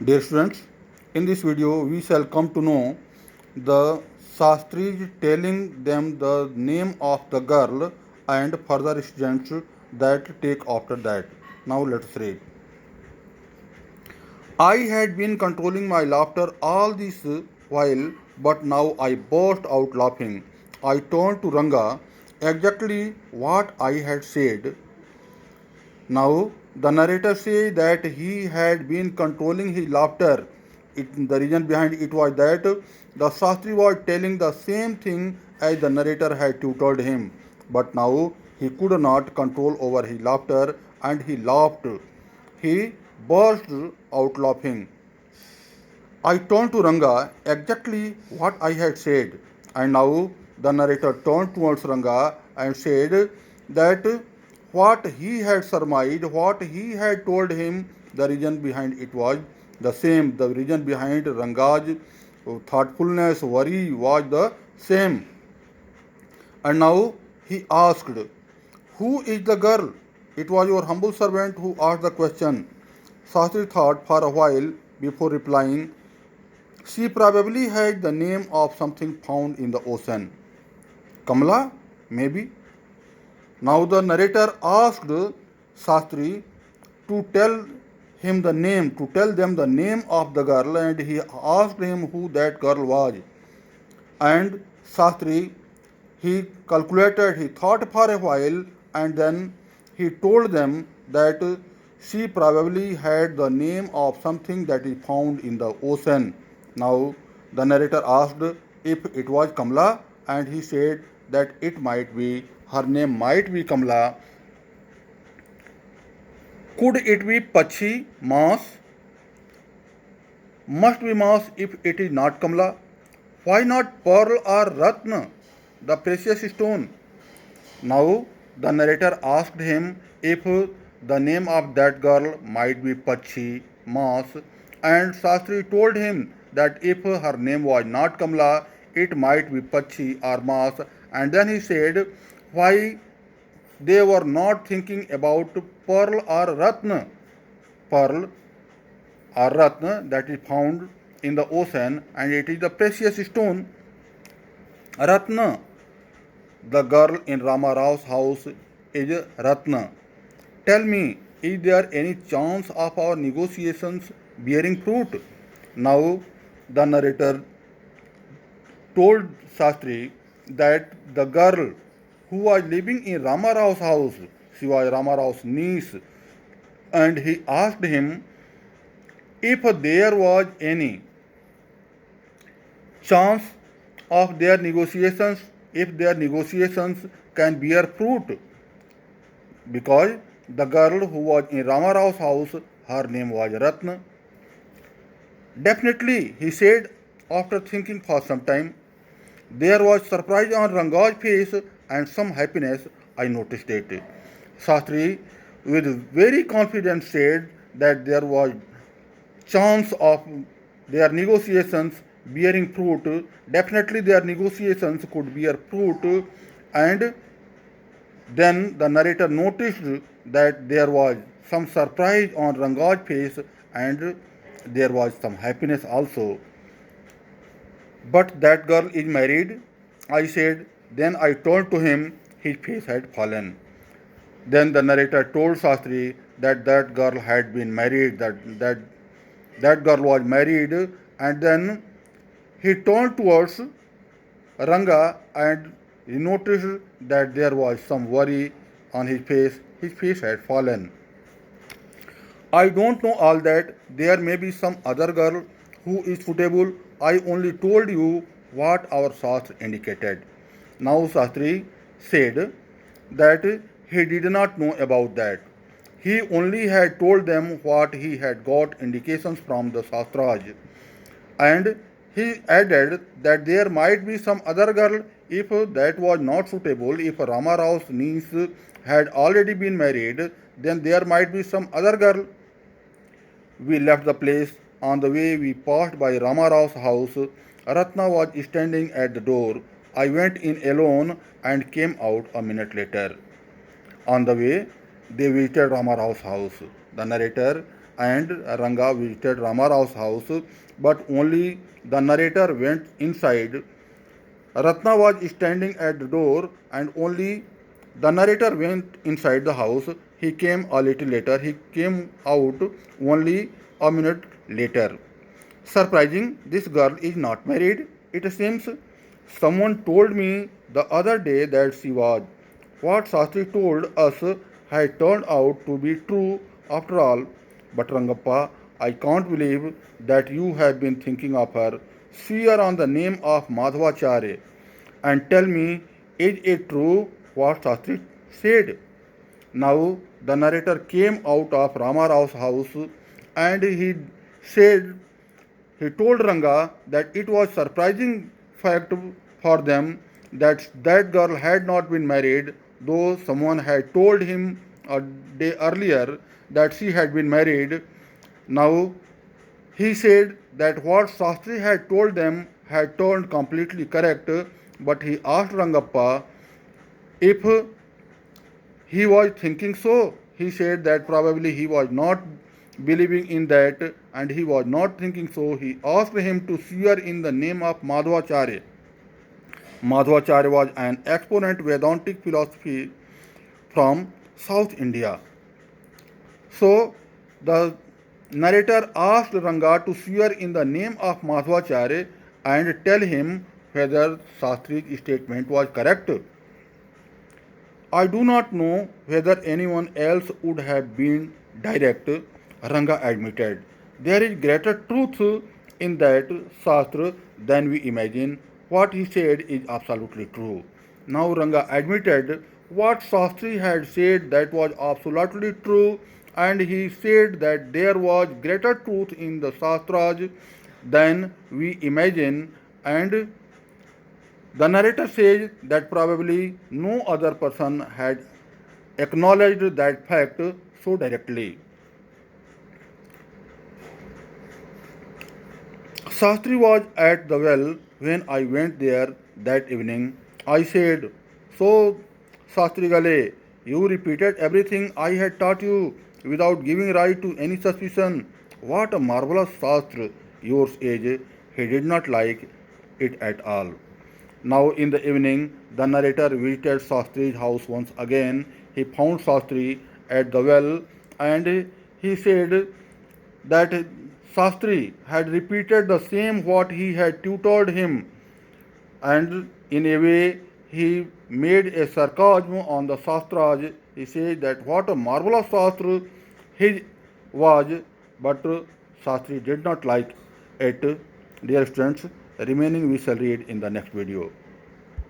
Dear students, in this video we shall come to know the Shastris telling them the name of the girl and further students that take after that. Now let's read. I had been controlling my laughter all this while, but now I burst out laughing. I turned to Ranga, exactly what I had said. Now, the narrator says that he had been controlling his laughter. The reason behind it was that the Shastri was telling the same thing as the narrator had tutored him. But now he could not control over his laughter and he laughed. He burst out laughing. I turned to Ranga exactly what I had said, and now the narrator turned towards Ranga and said that what he had surmised, what he had told him, the reason behind it was the same. The reason behind Ranga's thoughtfulness, worry was the same. And now he asked, "Who is the girl?" It was your humble servant who asked the question. Shastri thought for a while before replying. She probably had the name of something found in the ocean. Kamala? Maybe. Now the narrator asked Shastri to tell them the name of the girl, and he asked him who that girl was. And Shastri, he calculated, he thought for a while, and then he told them that she probably had the name of something that is found in the ocean. Now, the narrator asked if it was Kamala, and he said that it might be, her name might be Kamala. Could it be Pachi, Mas? Must be Mas if it is not Kamala. Why not Pearl or Ratna, the precious stone? Now the narrator asked him if the name of that girl might be Pachi, Mas, and Shastri told him that if her name was not Kamala, it might be Pachi or Mas, and then he said why they were not thinking about Pearl or Ratna. Pearl or Ratna that is found in the ocean and it is the precious stone. Ratna, the girl in Rama Rao's house is Ratna. Tell me, is there any chance of our negotiations bearing fruit? Now, the narrator told Shastri that the girl who was living in Rama Rao's house, she was Rama Rao's niece, and he asked him if there was any chance of their negotiations, if their negotiations can bear fruit, because the girl who was in Rama Rao's house, her name was Ratna. Definitely, he said after thinking for some time. There was surprise on Ranga's face and some happiness. I noticed it. Shastri, with very confidence, said that there was chance of their negotiations bearing fruit. Definitely, their negotiations could bear fruit, and then the narrator noticed that there was some surprise on Ranga's face and there was some happiness also. But that girl is married, I said. Then I told to him his face had fallen. Then the narrator told Shastri that that girl had been married, that girl was married, and then he turned towards Ranga and he noticed that there was some worry on his face. His face had fallen. I don't know all that. There may be some other girl who is suitable. I only told you what our Shastra indicated. Now Shastri said that he did not know about that. He only had told them what he had got indications from the Shastras. And he added that there might be some other girl if that was not suitable. If Rama Rao's niece had already been married, then there might be some other girl. We left the place. On the way, we passed by Rama Rao's house. Ratna was standing at the door. I went in alone and came out a minute later. On the way, they visited Rama Rao's house. The narrator and Ranga visited Ramarao's house, but only the narrator went inside. Ratna was standing at the door, and only the narrator went inside the house. He came a little later. He came out only a minute later. Surprising, this girl is not married. It seems someone told me the other day that she was. What Sastri told us had turned out to be true after all. But Rangappa, I can't believe that you have been thinking of her. Swear on the name of Madhvacharya and tell me, is it true what Sastri said? Now the narrator came out of Rama Rao's house and said he told Ranga that it was surprising fact for them that that girl had not been married, though someone had told him a day earlier that she had been married. Now he said that what Sastri had told them had turned completely correct, but he asked Rangappa if he was thinking so. He said that probably he was not believing in that and he was not thinking so. He asked him to swear in the name of Madhvacharya. Madhvacharya was an exponent Vedantic philosophy from South India. So the narrator asked Ranga to swear in the name of Madhvacharya and tell him whether Shastri's statement was correct. I do not know whether anyone else would have been direct, Ranga admitted. There is greater truth in that Shastra than we imagine. What he said is absolutely true. Now Ranga admitted what Shastri had said that was absolutely true, and he said that there was greater truth in the Shastras than we imagine, and the narrator says that probably no other person had acknowledged that fact so directly. Shastri was at the well when I went there that evening. I said, "So, Shastri Gale, you repeated everything I had taught you without giving rise to any suspicion. What a marvelous Shastra yours is." He did not like it at all. Now in the evening, the narrator visited Shastri's house once again. He found Shastri at the well and he said that Shastri had repeated the same what he had tutored him, and in a way he made a sarcasm on the Shastras. He said that what a marvelous Shastra his was, but Shastri did not like it. Dear students, remaining we shall read in the next video.